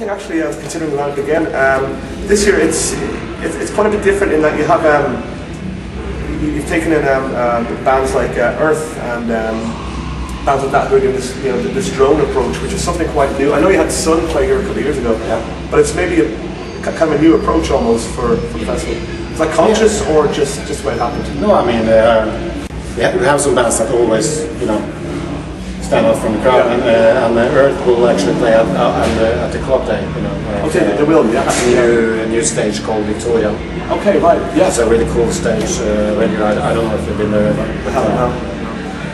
thing actually I was considering about it again. This year it's quite a bit different in that you have you've taken in bands like Earth and bands like that who are doing this, you know, this drone approach, which is something quite new. I know you had Sun play here a couple of years ago, but it's maybe a kind of a new approach almost for the festival. Is that conscious or just the way it happened? No, I mean we have some bands that always, you know, stand out from the crowd, and Earth will actually play at the club day, you know. Okay, they will, yeah. A new stage called Victoria. Okay, right, yeah. It's a really cool stage. I don't know if you've been there.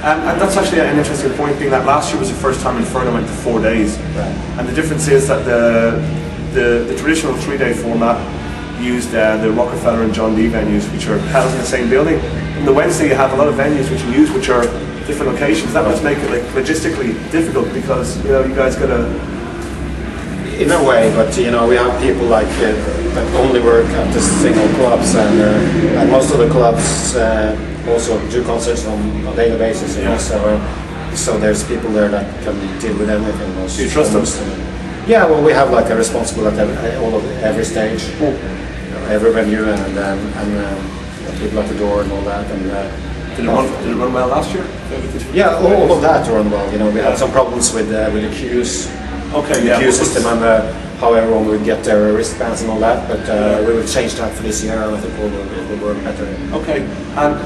And that's actually an interesting point, being that last year was the first time Inferno went to 4 days. Right. And the difference is that the traditional 3-day format used the Rockefeller and John D venues, which are housed in the same building. And the Wednesday you have a lot of venues which you use, which are different locations. That must make it like logistically difficult because, you know, you guys gotta. In a way, but you know, we have people like that only work at the single clubs, and most of the clubs also do concerts on a daily basis. You know, so there's people there that can deal with anything. Do you trust them? Yeah, well, we have like a responsible at every stage, every venue, and people at the door and all that. And did it run well last year? Yeah, all of that run well. You know, we had some problems with the queues. Okay, the queue system and how everyone would get their wristbands and all that, but we will change that for this year, and I think it will work better. Okay, and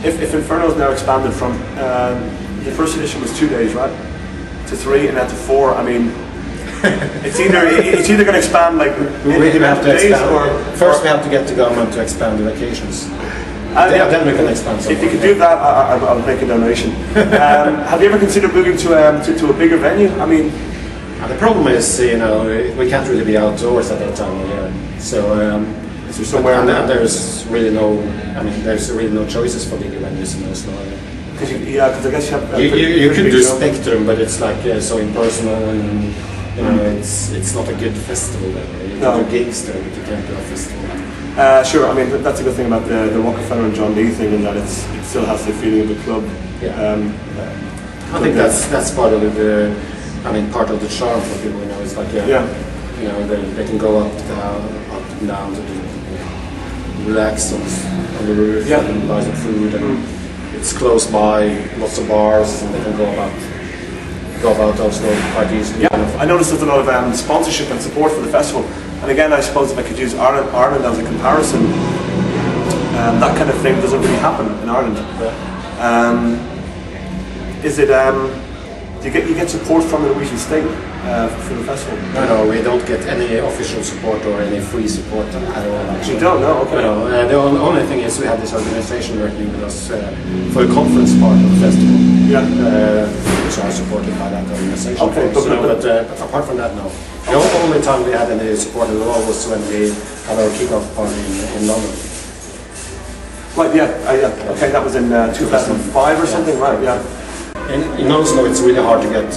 if Inferno is now expanded from the first edition was 2 days, right, to 3 and then to 4. I mean, it's either going to expand like we have to expand. First, we have to get the government to expand the vacations. Then we can expand. If you could do that, I'll make a donation. Have you ever considered moving to a bigger venue? I mean. And the problem is, you know, we can't really be outdoors at that time of year. So, is there somewhere? And there's really no choices for bigger venues in Oslo. Because I guess you have. You can do Spectrum, but it's like so impersonal, and you know, it's not a good festival. You can do gigs there, but you can't do a festival. Sure. I mean, that's a good thing about the Rockefeller and John D thing, in that it still has the feeling of the club. Yeah. I think that's part of the. I mean, part of the charm for people, you know, it's like, you know, they can go up and down to relax on the roof and buy some food, and it's close by, lots of bars, and they can go about Oslo quite easily. Yeah, you know. I noticed there's a lot of sponsorship and support for the festival, and again, I suppose if I could use Ireland as a comparison, that kind of thing doesn't really happen in Ireland. Is it? You get support from the Norwegian state for the festival? No, we don't get any official support or any free support at all. Actually. You don't know? Okay. No, the only thing is we have this organization working with us for the conference part of the festival. Yeah. Which are supported by that organization. Okay, but apart from that, no. The only time we had any support at all was when we had our kick-off party in London. Right. Yeah. Okay, that was in 2005 or something, right? Yeah. In Oslo, it's really hard to get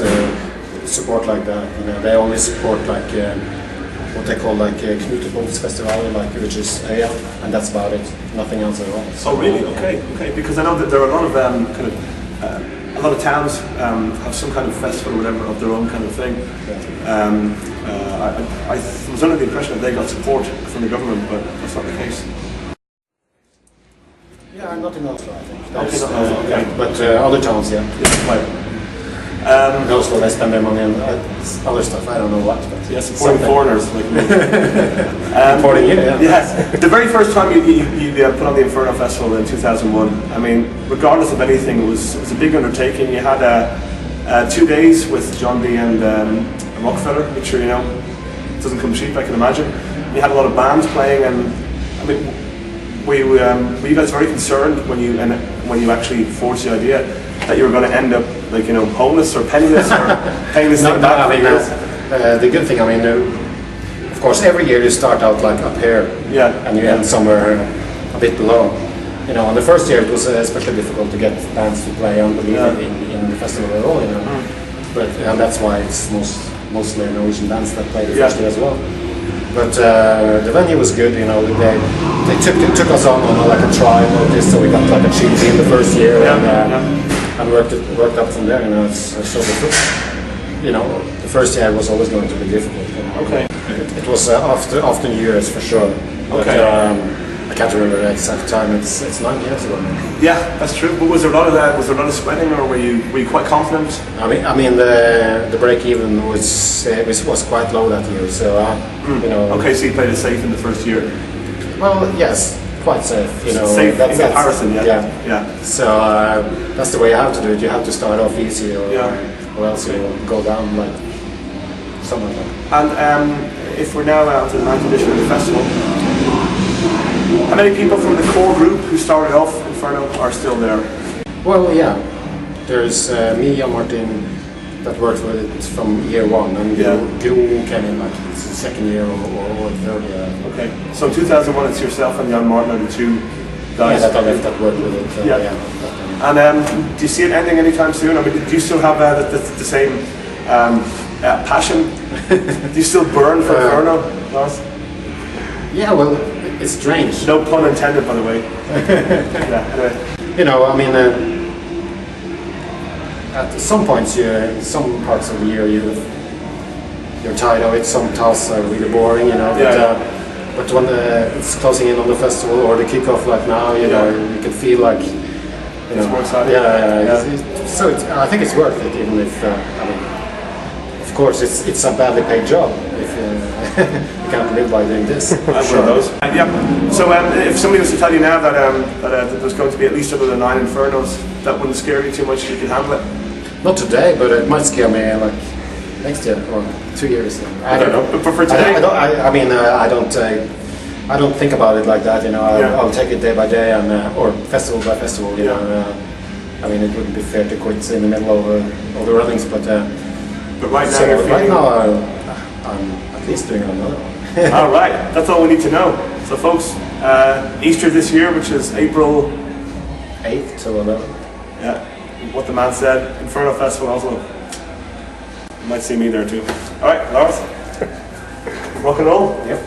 support like that. You know, they only support like what they call like Knutebånds Festival, like which is and that's about it. Nothing else at all. So, really? Okay. Because I know that there are a lot of a lot of towns have some kind of festival or whatever of their own kind of thing. I was under the impression that they got support from the government, but that's not the case. Yeah, not in Oslo, I think. Okay. But other towns, yeah. Right. In Oslo, they spend their money on other stuff. I don't know what. But supporting foreigners like me. Supporting you, yeah. Yes. The very first time you put on the Inferno Festival in 2001, I mean, regardless of anything, it was a big undertaking. You had 2 days with John D and Rockefeller, which, you know, doesn't come cheap, I can imagine. You had a lot of bands playing, and I mean, were you guys very concerned when you actually forged the idea that you were going to end up, like, you know, homeless or penniless or paying this thing back? I mean, the good thing, I mean, of course, every year you start out like up here, and you end somewhere a bit below. You know, on the first year it was especially difficult to get bands to play unbelievably in the festival at all. You know, but and that's why it's mostly Norwegian bands that play the festival as well. But the venue was good, you know. They took us on like a trial notice, so we got like a cheap in the first year, and worked up from there. You know, so you know, the first year was always going to be difficult. Okay. It was after New Year's for sure. But, Okay. I can't remember the exact time. It's 9 years ago now. Yeah, that's true. But was there a lot of that? Was there a lot of sweating, or were you quite confident? I mean the break even was quite low that year. So you know. Okay, so you played it safe in the first year. Well, yes, quite safe. You know, safe in comparison. Yeah. So that's the way you have to do it. You have to start off easy, or else you'll go down like something like that. And if we're now out to the 9th edition of the festival, how many people from the core group who started off Inferno are still there? Well, yeah. There's me and Martin that worked with it from year one, and Gro came in like it's the second year or third year. Okay. So 2001, it's yourself and Jan Martin are the two guys that worked with it. And do you see it ending anytime soon? I mean, do you still have the same passion? Do you still burn for Inferno, Lars? Yeah, well, it's strange. No pun intended, by the way. Anyway. You know, I mean, at some points, some parts of the year, you're tired of it. Some tasks are really boring, you know. But when it's closing in on the festival or the kickoff, like now, you know, you can feel like, you know, it's more exciting. So I think it's worth it, even if I mean, of course, it's a badly paid job if you can't live by doing this. Sure. Those. So if somebody was to tell you now that there's going to be at least another 9 Infernos, that wouldn't scare you too much. You can handle it. Not today, but it might scare me like next year or 2 years. I don't know. But for today, I don't think about it like that. You know, I'll take it day by day and or festival by festival. You know, I mean, it wouldn't be fair to quit in the middle of the runnings, but right now, so right now I'm at least doing another one. All right, that's all we need to know. So, folks, Easter this year, which is April 8th to 11th. Yeah, what the man said, Inferno Festival Oslo. You might see me there too. All right, Lars, rock and roll. Yep.